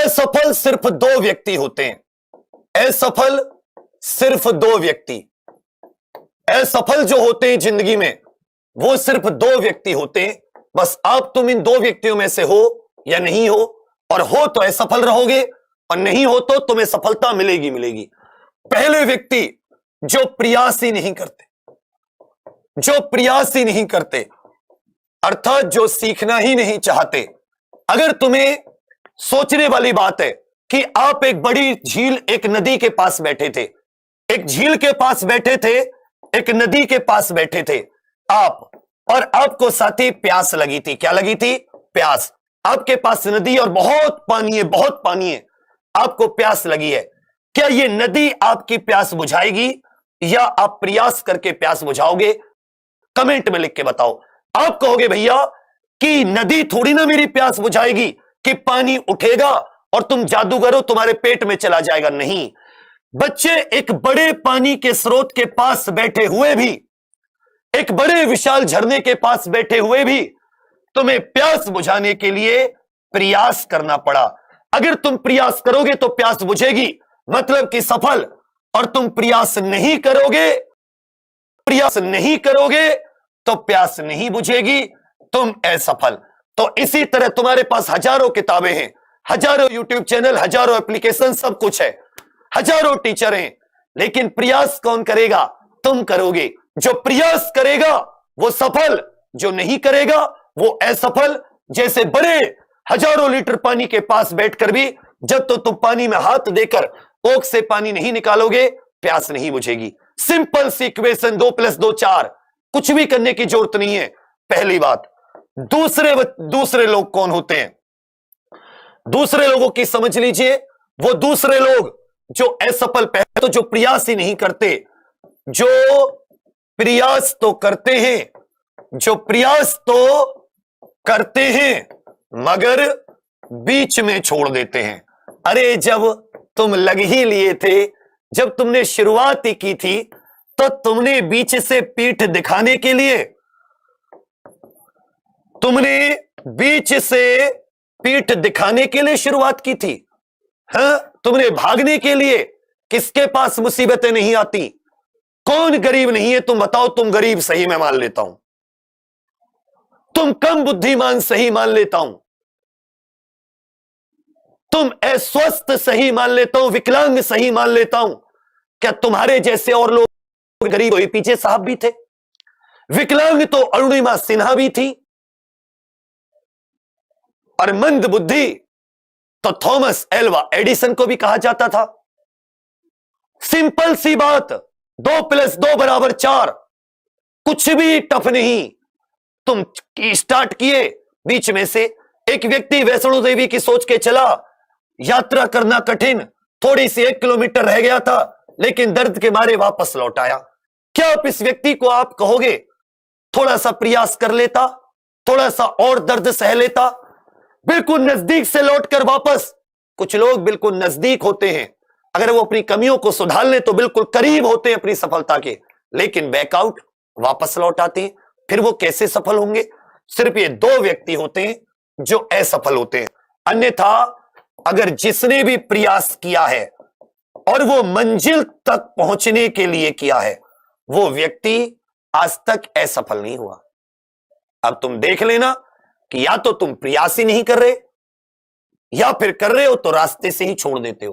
असफल सिर्फ दो व्यक्ति होते हैं। असफल सिर्फ दो व्यक्ति, असफल जो होते हैं जिंदगी में वो सिर्फ दो व्यक्ति होते हैं। बस आप तुम इन दो व्यक्तियों में से हो या नहीं हो, और हो तो असफल रहोगे और नहीं हो तो तुम्हें सफलता मिलेगी मिलेगी। पहले व्यक्ति जो प्रयास ही नहीं करते, जो प्रयास ही नहीं करते, अर्थात जो सीखना ही नहीं चाहते। अगर तुम्हें सोचने वाली बात है कि आप एक बड़ी झील, एक नदी के पास बैठे थे, एक झील के पास बैठे थे, एक नदी के पास बैठे थे आप, और आपको साथी प्यास लगी थी। क्या लगी थी? प्यास। आपके पास नदी और बहुत पानी है, बहुत पानी है, आपको प्यास लगी है। क्या ये नदी आपकी प्यास बुझाएगी या आप प्रयास करके प्यास बुझाओगे? कमेंट में लिख के बताओ। आप कहोगे भैया कि नदी थोड़ी ना मेरी प्यास बुझाएगी कि पानी उठेगा और तुम जादूगर हो, तुम्हारे पेट में चला जाएगा। नहीं बच्चे, एक बड़े पानी के स्रोत के पास बैठे हुए भी, एक बड़े विशाल झरने के पास बैठे हुए भी तुम्हें प्यास बुझाने के लिए प्रयास करना पड़ा। अगर तुम प्रयास करोगे तो प्यास बुझेगी, मतलब कि सफल। और तुम प्रयास नहीं करोगे, प्रयास नहीं करोगे तो प्यास नहीं बुझेगी, तुम असफल। तो इसी तरह तुम्हारे पास हजारों किताबें हैं, हजारों यूट्यूब चैनल, हजारों एप्लीकेशन, सब कुछ है, हजारों टीचर हैं, लेकिन प्रयास कौन करेगा? तुम करोगे। जो प्रयास करेगा वो सफल, जो नहीं करेगा वो असफल। जैसे बड़े हजारों लीटर पानी के पास बैठकर भी जब तो तुम पानी में हाथ देकर ओक से पानी नहीं निकालोगे, प्यास नहीं बुझेगी। सिंपल सी इक्वेशन, 2 + 2 4, कुछ भी करने की जरूरत नहीं है। पहली बात। दूसरे लोग कौन होते हैं? दूसरे लोगों की समझ लीजिए। वो दूसरे लोग जो असफल, पहले तो जो प्रयास ही नहीं करते, जो प्रयास तो करते हैं, जो प्रयास तो करते हैं मगर बीच में छोड़ देते हैं। अरे जब तुम लग ही लिए थे, जब तुमने शुरुआत ही की थी, तो तुमने बीच से पीठ दिखाने के लिए, तुमने बीच से पीठ दिखाने के लिए शुरुआत की थी। हाँ, तुमने भागने के लिए। किसके पास मुसीबतें नहीं आती? कौन गरीब नहीं है? तुम बताओ। तुम गरीब सही मैं मान लेता हूं, तुम कम बुद्धिमान सही मान लेता हूं, तुम अस्वस्थ सही मान लेता हूं, विकलांग सही मान लेता हूं। क्या तुम्हारे जैसे और लोग गरीब हुए? पीछे साहब भी थे, विकलांग तो अरुणिमा सिन्हा भी थी, और मंद बुद्धि तो थॉमस एल्वा एडिसन को भी कहा जाता था। सिंपल सी बात, 2 + 2 = 4, कुछ भी टफ नहीं। तुम स्टार्ट किए बीच में से। एक व्यक्ति वैष्णो देवी की सोच के चला, यात्रा करना कठिन, थोड़ी सी 1 किलोमीटर रह गया था, लेकिन दर्द के मारे वापस लौट आया। क्या आप इस व्यक्ति को आप कहोगे थोड़ा सा प्रयास कर लेता, थोड़ा सा और दर्द सह लेता? बिल्कुल नजदीक से लौटकर वापस। कुछ लोग बिल्कुल नजदीक होते हैं, अगर वो अपनी कमियों को सुधार ले तो बिल्कुल करीब होते हैं अपनी सफलता के, लेकिन बैकआउट, वापस लौट आते हैं। फिर वो कैसे सफल होंगे? सिर्फ ये दो व्यक्ति होते हैं जो असफल होते हैं। अन्यथा अगर जिसने भी प्रयास किया है और वो मंजिल तक पहुंचने के लिए किया है, वो व्यक्ति आज तक असफल नहीं हुआ। अब तुम देख लेना कि या तो तुम प्रयास ही नहीं कर रहे, या फिर कर रहे हो तो रास्ते से ही छोड़ देते हो।